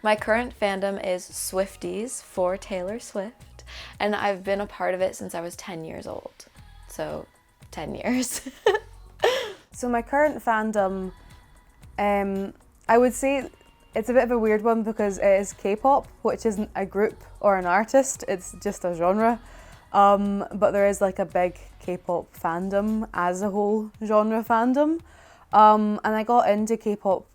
My current fandom is Swifties for Taylor Swift, and I've been a part of it since I was 10 years old. So, 10 years. So my current fandom, I would say it's a bit of a weird one because it is K-pop, which isn't a group or an artist, it's just a genre. But there is like a big K-pop fandom as a whole genre fandom. And I got into K-pop,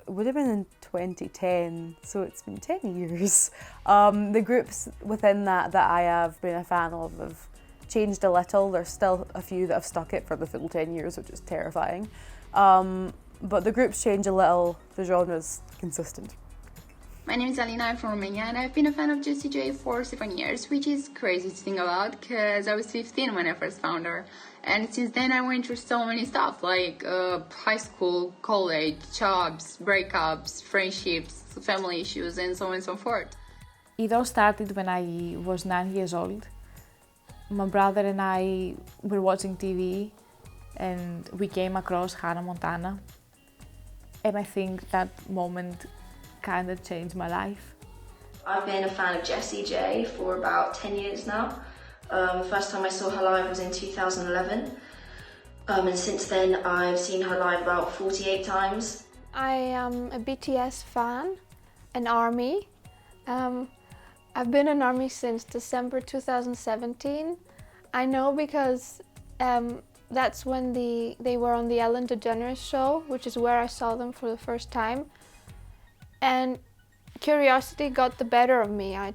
it would have been in 2010, so it's been 10 years. The groups within that I have been a fan of have changed a little. There's still a few that have stuck it for the full 10 years, which is terrifying. But the groups change a little, the genre's consistent. My name is Alina, I'm from Romania, and I've been a fan of JessieJ for 7 years, which is crazy to think about because I was 15 when I first found her. And since then I went through so many stuff like high school, college, jobs, breakups, friendships, family issues, and so on and so forth. It all started when I was 9 years old. My brother and I were watching TV and we came across Hannah Montana. And I think that moment kind of changed my life. I've been a fan of JessieJ for about 10 years now. The first time I saw her live was in 2011. And since then I've seen her live about 48 times. I am a BTS fan, an ARMY. I've been an ARMY since December 2017. I know because that's when they were on the Ellen DeGeneres show, which is where I saw them for the first time. And curiosity got the better of me. I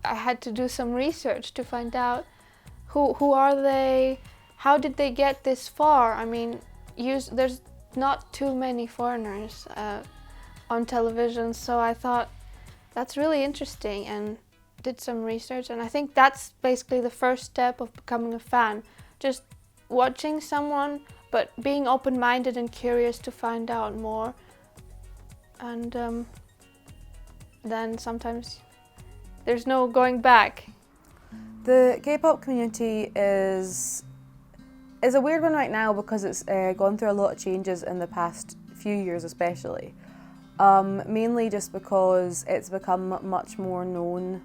had to do some research to find out who are they, how did they get this far? I mean, there's not too many foreigners on television, so I thought that's really interesting and did some research, and I think that's basically the first step of becoming a fan. Just watching someone, but being open-minded and curious to find out more. And then sometimes there's no going back. The K-pop community is a weird one right now because it's gone through a lot of changes in the past few years especially. Mainly just because it's become much more known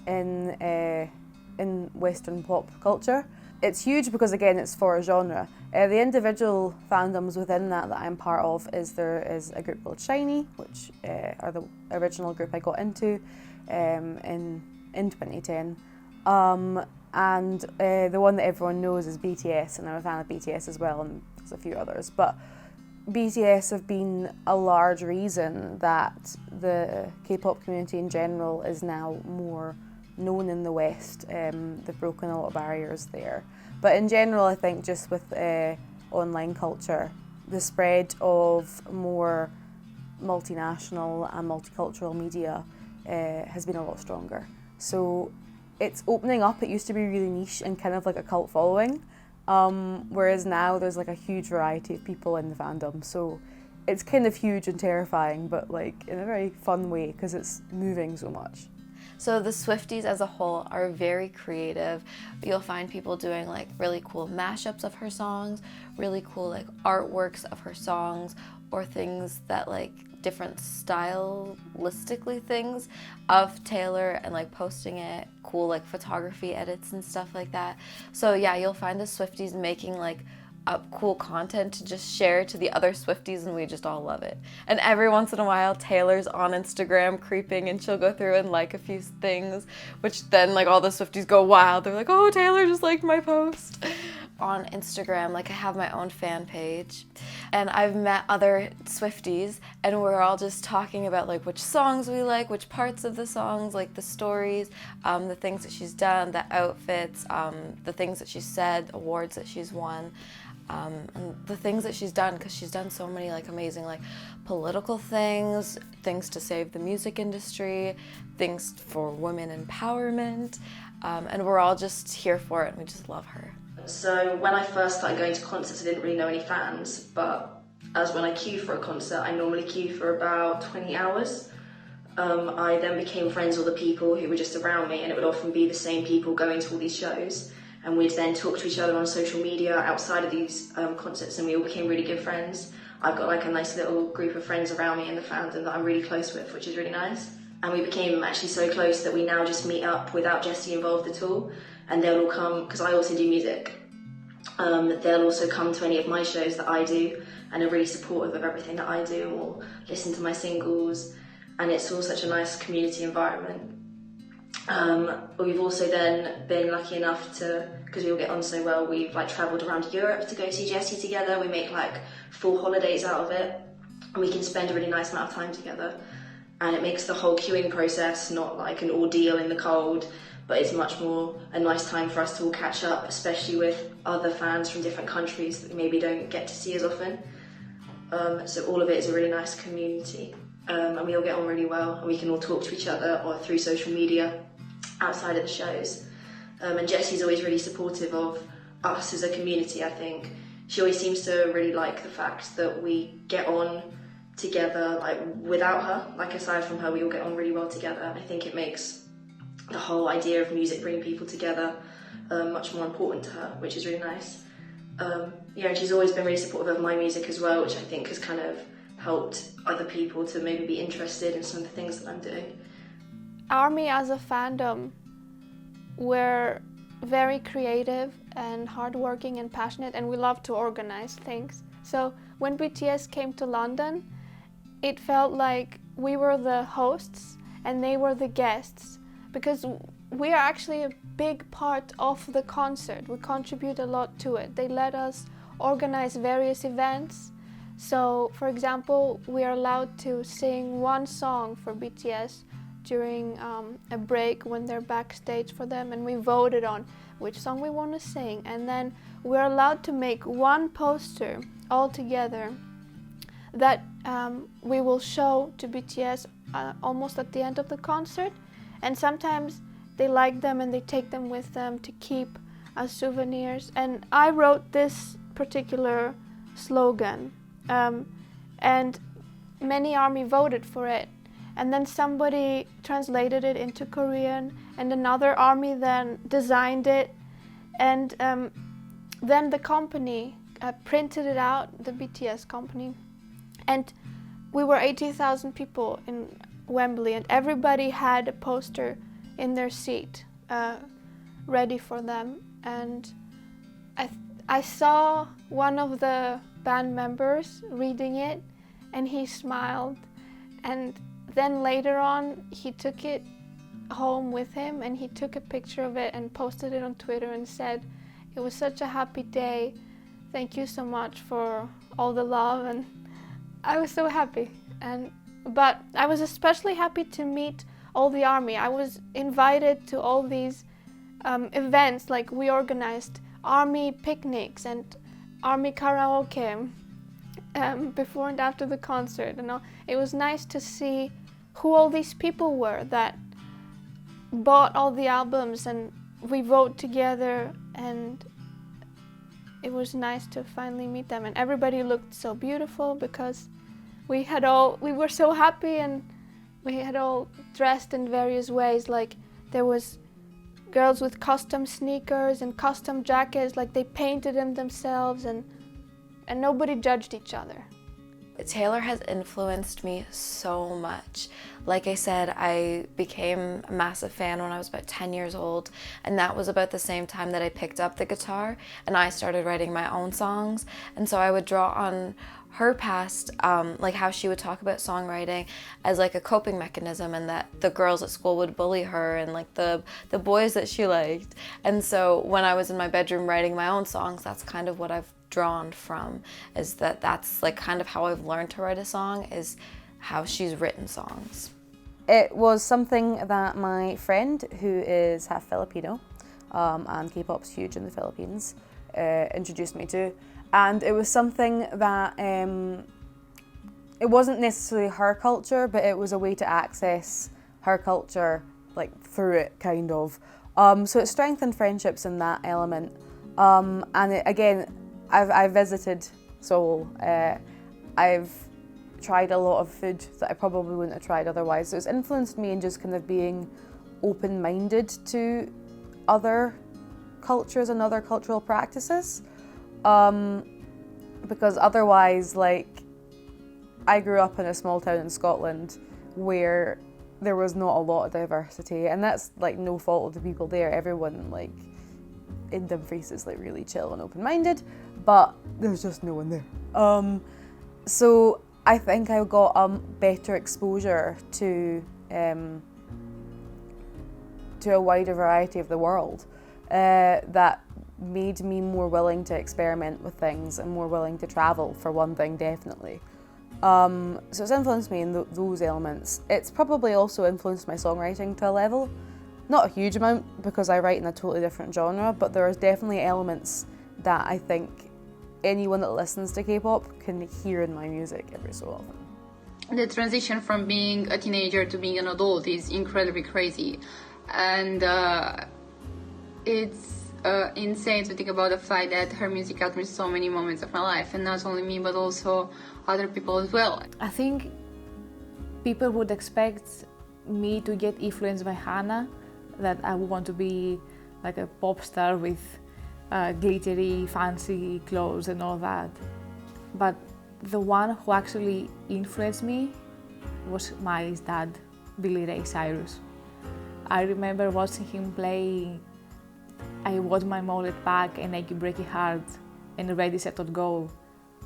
in Western pop culture. It's huge because again it's for a genre. The individual fandoms within that I'm part of there is a group called Shinee, which are the original group I got into in 2010. And the one that everyone knows is BTS, and I'm a fan of BTS as well, and there's a few others. But BTS have been a large reason that the K-pop community in general is now more known in the West. They've broken a lot of barriers there. But in general, I think just with online culture, the spread of more multinational and multicultural media has been a lot stronger. So it's opening up. It used to be really niche and kind of like a cult following, whereas now there's like a huge variety of people in the fandom. So it's kind of huge and terrifying, but like in a very fun way because it's moving so much. So the Swifties as a whole are very creative. You'll find people doing like really cool mashups of her songs, really cool like artworks of her songs, or things that like different stylistically things of Taylor and like posting it, cool like photography edits and stuff like that. So yeah, you'll find the Swifties making like cool content to just share to the other Swifties, and we just all love it. And every once in a while Taylor's on Instagram creeping and she'll go through and like a few things, which then like all the Swifties go wild. They're like, oh, Taylor just liked my post. On Instagram, like I have my own fan page, and I've met other Swifties, and we're all just talking about like which songs we like, which parts of the songs, like the stories, the things that she's done, the outfits, the things that she's said, awards that she's won. And the things that she's done, because she's done so many like amazing like political things to save the music industry, things for women empowerment, and we're all just here for it and we just love her. So when I first started going to concerts I didn't really know any fans, but as when I queue for a concert I normally queue for about 20 hours. I then became friends with the people who were just around me, and it would often be the same people going to all these shows. And we'd then talk to each other on social media outside of these concerts, and we all became really good friends. I've got like a nice little group of friends around me in the fandom that I'm really close with, which is really nice. And we became actually so close that we now just meet up without Jessie involved at all. And they'll all come, because I also do music, they'll also come to any of my shows that I do and are really supportive of everything that I do, or listen to my singles. And it's all such a nice community environment. We've also then been lucky enough to, because we all get on so well, we've like travelled around Europe to go see Jessie together. We make like full holidays out of it, and we can spend a really nice amount of time together. And it makes the whole queuing process not like an ordeal in the cold, but it's much more a nice time for us to all catch up, especially with other fans from different countries that we maybe don't get to see as often. So all of it is a really nice community, and we all get on really well, and we can all talk to each other or through social media outside of the shows. And Jessie's always really supportive of us as a community, I think. She always seems to really like the fact that we get on together, like without her, like aside from her, we all get on really well together. And I think it makes the whole idea of music bringing people together much more important to her, which is really nice. And she's always been really supportive of my music as well, which I think has kind of helped other people to maybe be interested in some of the things that I'm doing. ARMY as a fandom, we're very creative and hardworking and passionate, and we love to organize things. So when BTS came to London, it felt like we were the hosts and they were the guests, because we are actually a big part of the concert. We contribute a lot to it. They let us organize various events. So, for example, we are allowed to sing one song for BTS during a break when they're backstage for them, and we voted on which song we want to sing. And then we're allowed to make one poster all together that we will show to BTS almost at the end of the concert. And sometimes they like them and they take them with them to keep as souvenirs. And I wrote this particular slogan, and many ARMY voted for it. And then somebody translated it into Korean, and another ARMY then designed it. And then the company printed it out, the BTS company. And we were 80,000 people in Wembley, and everybody had a poster in their seat ready for them. And I saw one of the band members reading it, and he smiled. And then later on, he took it home with him, and he took a picture of it and posted it on Twitter and said, "It was such a happy day. Thank you so much for all the love." And I was so happy. But I was especially happy to meet all the ARMY. I was invited to all these events, like we organized ARMY picnics and ARMY karaoke before and after the concert. And all. It was nice to see who all these people were that bought all the albums, and we vote together, and it was nice to finally meet them. And everybody looked so beautiful because we were so happy, and we had all dressed in various ways. Like there was girls with custom sneakers and custom jackets, like they painted them themselves, and nobody judged each other. Taylor has influenced me so much. Like I said, I became a massive fan when I was about 10 years old, and that was about the same time that I picked up the guitar and I started writing my own songs. And so I would draw on her past, like how she would talk about songwriting as like a coping mechanism, and that the girls at school would bully her and like the boys that she liked. And so when I was in my bedroom writing my own songs, that's kind of what I've drawn from, is that's like kind of how I've learned to write a song, is how she's written songs. It was something that my friend, who is half Filipino, and K-pop's huge in the Philippines, introduced me to. And it was something that, it wasn't necessarily her culture, but it was a way to access her culture, like through it, kind of. So it strengthened friendships in that element. Again, I've visited Seoul. I've tried a lot of food that I probably wouldn't have tried otherwise. So it's influenced me in just kind of being open-minded to other cultures and other cultural practices. Because otherwise, like, I grew up in a small town in Scotland where there was not a lot of diversity, and that's like no fault of the people there. Everyone like in Dumfries is like really chill and open-minded, but there's just no one there. So I think I got better exposure to a wider variety of the world that made me more willing to experiment with things and more willing to travel, for one thing, definitely. So it's influenced me in those elements. It's probably also influenced my songwriting to a level. Not a huge amount, because I write in a totally different genre, but there is definitely elements that I think anyone that listens to K-pop can hear in my music every so often. The transition from being a teenager to being an adult is incredibly crazy, and it's insane to think about the fact that her music helped me so many moments of my life, and not only me but also other people as well. I think people would expect me to get influenced by Hannah, that I would want to be like a pop star with glittery, fancy clothes and all that. But the one who actually influenced me was Miley's dad, Billy Ray Cyrus. I remember watching him play I Want My Mullet Back and Achy Breaky Heart and Ready Set Go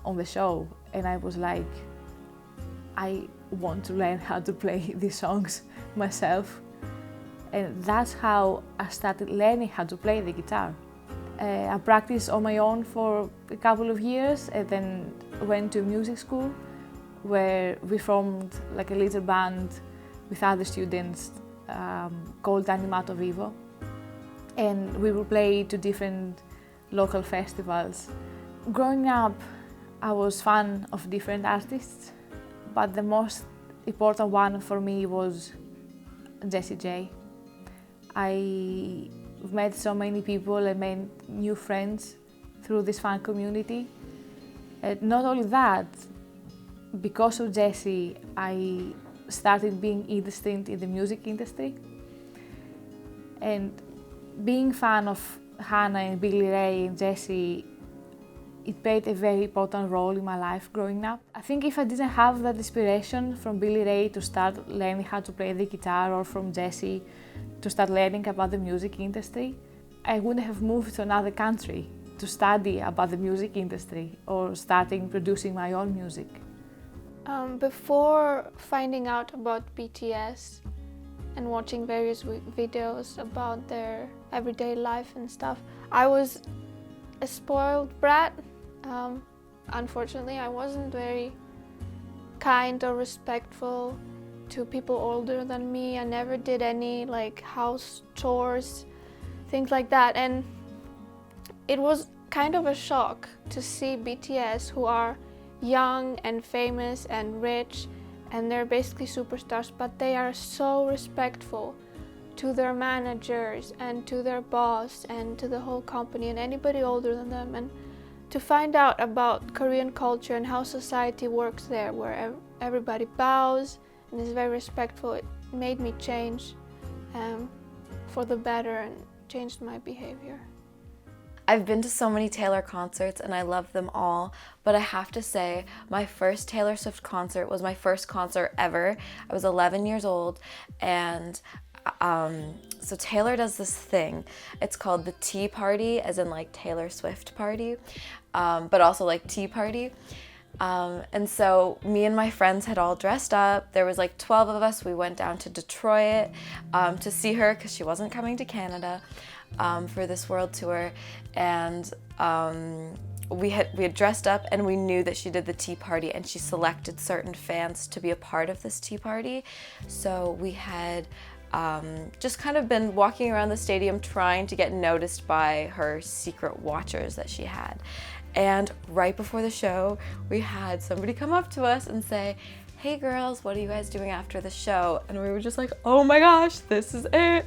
on the show, and I was like, I want to learn how to play these songs myself. And that's how I started learning how to play the guitar. I practiced on my own for a couple of years and then went to music school where we formed like a little band with other students called Animato Vivo. And we would play to different local festivals. Growing up, I was fan of different artists, but the most important one for me was JessieJ. I met so many people and made new friends through this fan community. And not only that, because of Jessie, I started being interested in the music industry. And being fan of Hannah and Billy Ray and Jessie, it played a very important role in my life growing up. I think if I didn't have that inspiration from Billy Ray to start learning how to play the guitar, or from Jessie to start learning about the music industry, I wouldn't have moved to another country to study about the music industry or starting producing my own music. Before finding out about BTS and watching various videos about their everyday life and stuff, I was a spoiled brat. Unfortunately, I wasn't very kind or respectful to people older than me. I never did any like house chores, things like that, and it was kind of a shock to see BTS, who are young and famous and rich, and they're basically superstars, but they are so respectful to their managers and to their boss and to the whole company and anybody older than them. And to find out about Korean culture and how society works there, where everybody bows and is very respectful, it made me change for the better and changed my behavior. I've been to so many Taylor concerts and I love them all, but I have to say my first Taylor Swift concert was my first concert ever. I was 11 years old, and so Taylor does this thing. It's called the Tea Party, as in like Taylor Swift party, but also like tea party. And so me and my friends had all dressed up. There was like 12 of us. We went down to Detroit to see her because she wasn't coming to Canada for this world tour. And we had dressed up, and we knew that she did the tea party, and she selected certain fans to be a part of this tea party. So we had just kind of been walking around the stadium trying to get noticed by her secret watchers that she had. And right before the show, we had somebody come up to us and say, "Hey girls, what are you guys doing after the show?" And we were just like, oh my gosh, this is it.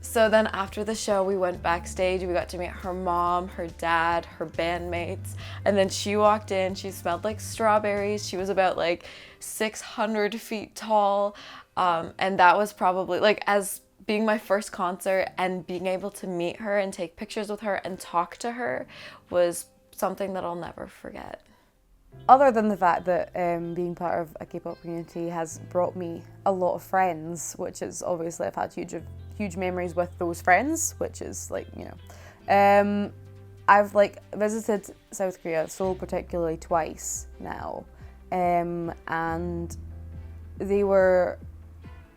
So then after the show, we went backstage. We got to meet her mom, her dad, her bandmates. And then she walked in. She smelled like strawberries. She was about like 600 feet tall. And that was probably like, as being my first concert and being able to meet her and take pictures with her and talk to her was something that I'll never forget. other than the fact that being part of a K-pop community has brought me a lot of friends, which is obviously I've had huge memories with those friends, which is like, you know. I've like visited South Korea, Seoul particularly, twice now, and they were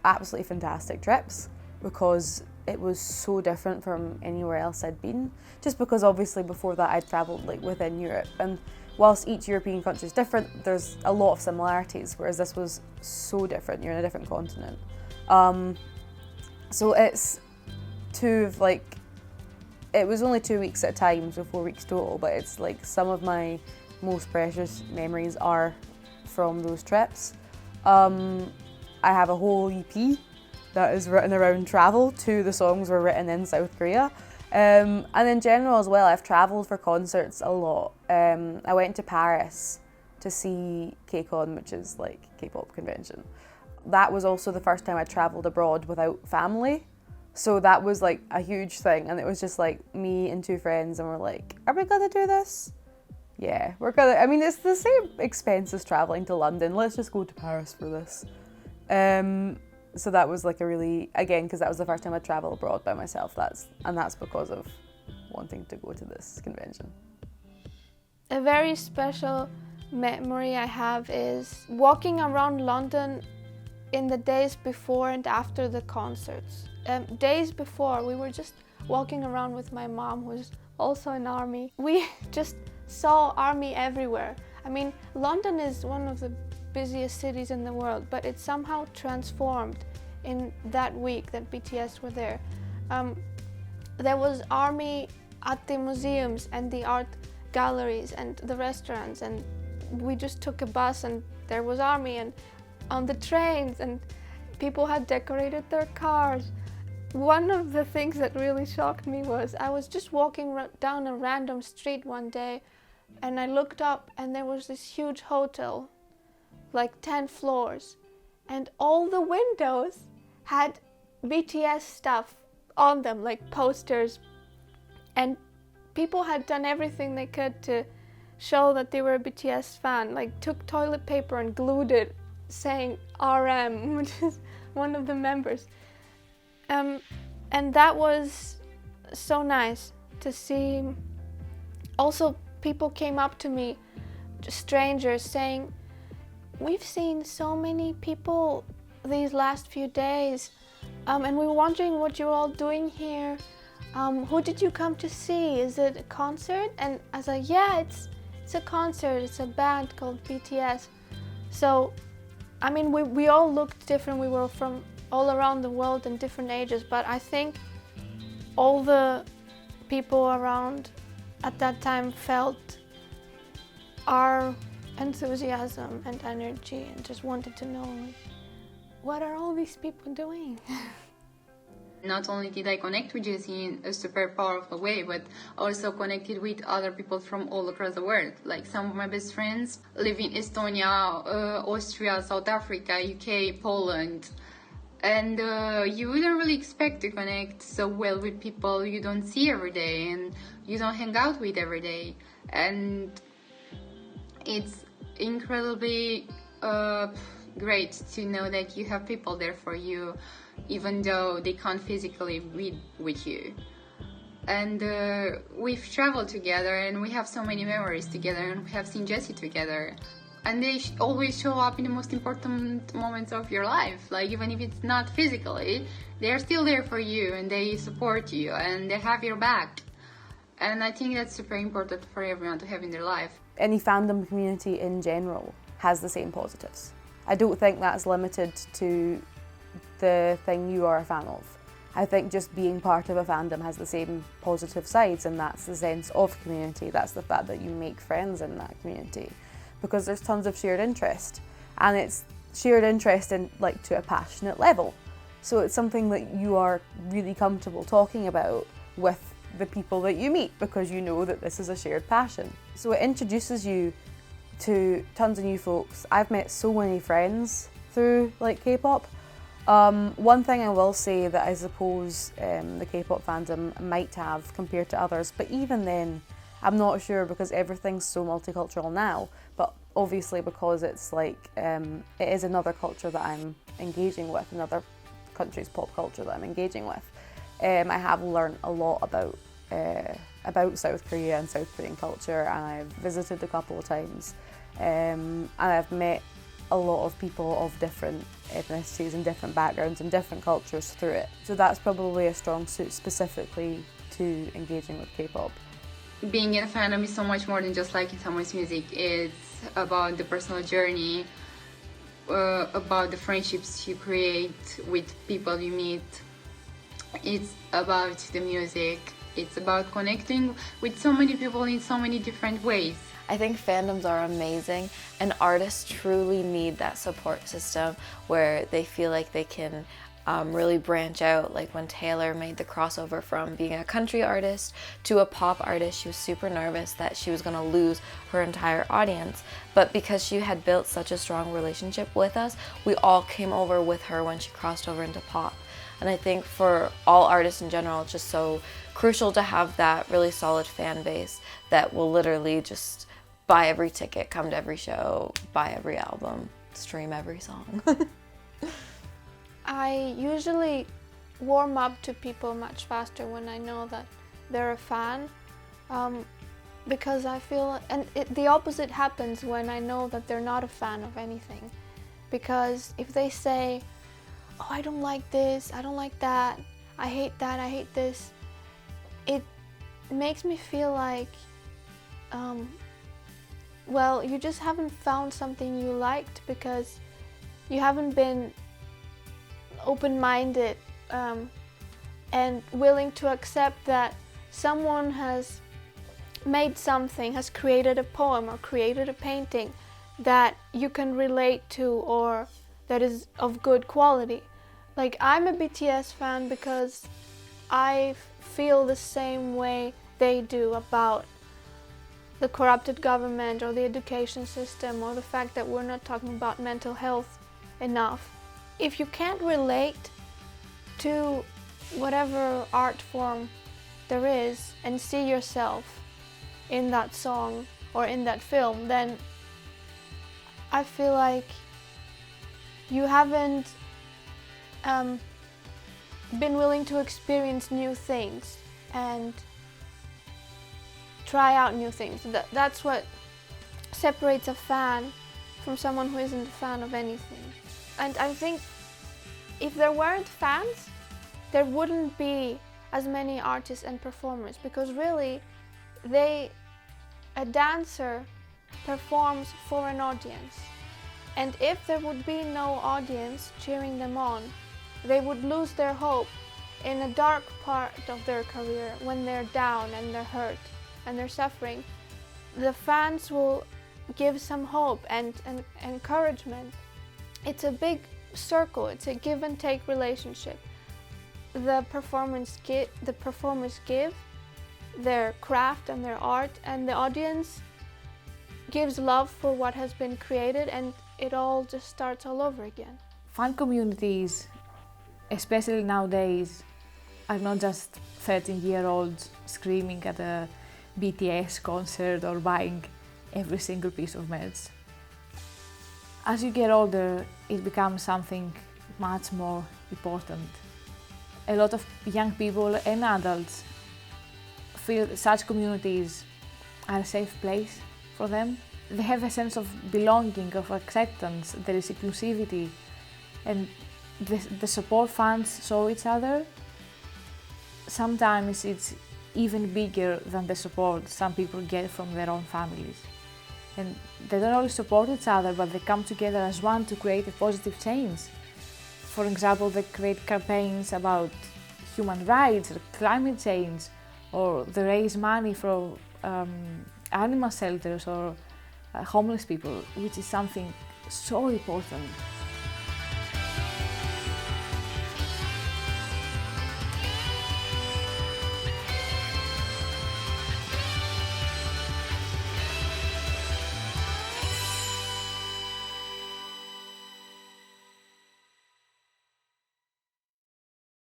absolutely fantastic trips because it was so different from anywhere else I'd been. Just because obviously before that I'd travelled like within Europe, and whilst each European country is different, there's a lot of similarities, whereas this was so different. You're in a different continent. So it's it was only 2 weeks at a time, so 4 weeks total, but it's like some of my most precious memories are from those trips. I have a whole EP that is written around travel. 2 of the songs were written in South Korea. And in general as well, I've travelled for concerts a lot. I went to Paris to see KCON, which is like K-pop convention. That was also the first time I travelled abroad without family. So that was like a huge thing, and it was just like me and 2 friends, and we're like, are we gonna do this? Yeah, we're gonna, I mean, it's the same expense as travelling to London. Let's just go to Paris for this. So that was like a really, again, because that was the first time I travelled abroad by myself. That's because of wanting to go to this convention. A very special memory I have is walking around London in the days before and after the concerts. Days before, we were just walking around with my mom, who's also in army. We just saw army everywhere. I mean, London is one of the busiest cities in the world, but it somehow transformed in that week that BTS were there. There was army at the museums and the art galleries and the restaurants, and we just took a bus and there was army, and on the trains, and people had decorated their cars. One of the things that really shocked me was I was just walking down a random street one day, and I looked up and there was this huge hotel, like 10 floors, and all the windows had BTS stuff on them, like posters, and people had done everything they could to show that they were a BTS fan, like took toilet paper and glued it saying RM, which is one of the members. And that was so nice to see. Also, people came up to me, strangers, saying, we've seen so many people these last few days, and we were wondering what you're all doing here. Who did you come to see? Is it a concert? And I was like, yeah, it's a concert. It's a band called BTS. So, I mean, we all looked different. We were from all around the world and different ages, but I think all the people around at that time felt our enthusiasm and energy and just wanted to know, like, what are all these people doing? Not only did I connect with Jessie in a super powerful way, but also connected with other people from all across the world. Like some of my best friends live in Estonia, Austria, South Africa, UK, Poland. And you wouldn't really expect to connect so well with people you don't see every day and you don't hang out with every day. And it's incredibly great to know that you have people there for you, even though they can't physically be with you. And we've traveled together and we have so many memories together, and we have seen Jessie together. And they always show up in the most important moments of your life. Like, even if it's not physically, they're still there for you and they support you and they have your back. And I think that's super important for everyone to have in their life. Any fandom community in general has the same positives. I don't think that's limited to the thing you are a fan of. I think just being part of a fandom has the same positive sides, and that's the sense of community. That's the fact that you make friends in that community, because there's tons of shared interest, and it's shared interest in, like, to a passionate level. So it's something that you are really comfortable talking about with the people that you meet, because you know that this is a shared passion. So it introduces you to tons of new folks. I've met so many friends through, like, K-pop. One thing I will say that I suppose the K-pop fandom might have compared to others, but even then I'm not sure, because everything's so multicultural now, but obviously because it's like, it is another culture that I'm engaging with, another country's pop culture that I'm engaging with. I have learned a lot about South Korea and South Korean culture, and I've visited a couple of times, and I've met a lot of people of different ethnicities and different backgrounds and different cultures through it. So that's probably a strong suit specifically to engaging with K-pop. Being in a fandom is so much more than just liking someone's music. It's about the personal journey, about the friendships you create with people you meet. It's about the music. It's about connecting with so many people in so many different ways. I think fandoms are amazing, and artists truly need that support system where they feel like they can really branch out. Like when Taylor made the crossover from being a country artist to a pop artist, she was super nervous that she was going to lose her entire audience. But because she had built such a strong relationship with us, we all came over with her when she crossed over into pop. And I think for all artists in general, it's just so crucial to have that really solid fan base that will literally just buy every ticket, come to every show, buy every album, stream every song. I usually warm up to people much faster when I know that they're a fan, because I feel, and the opposite happens when I know that they're not a fan of anything. Because if they say, oh, I don't like this, I don't like that, I hate this, it makes me feel like, well, you just haven't found something you liked because you haven't been open-minded and willing to accept that someone has made something, has created a poem or created a painting that you can relate to or that is of good quality. Like, I'm a BTS fan because I feel the same way they do about the corrupted government or the education system or the fact that we're not talking about mental health enough. If you can't relate to whatever art form there is and see yourself in that song or in that film, then I feel like you haven't been willing to experience new things and try out new things. That's what separates a fan from someone who isn't a fan of anything. And I think if there weren't fans, there wouldn't be as many artists and performers, because really, a dancer performs for an audience. And if there would be no audience cheering them on, they would lose their hope in a dark part of their career when they're down and they're hurt and they're suffering. The fans will give some hope and encouragement. It's a big circle, it's a give and take relationship. The performers give their craft and their art, and the audience gives love for what has been created, and it all just starts all over again. Fan communities, especially nowadays, are not just 13-year-olds screaming at a BTS concert or buying every single piece of merch. As you get older, it becomes something much more important. A lot of young people and adults feel such communities are a safe place for them. They have a sense of belonging, of acceptance, there is inclusivity, and the support fans show each other. Sometimes it's even bigger than the support some people get from their own families. And they don't only support each other, but they come together as one to create a positive change. For example, they create campaigns about human rights, or climate change, or they raise money for animal shelters or homeless people, which is something so important.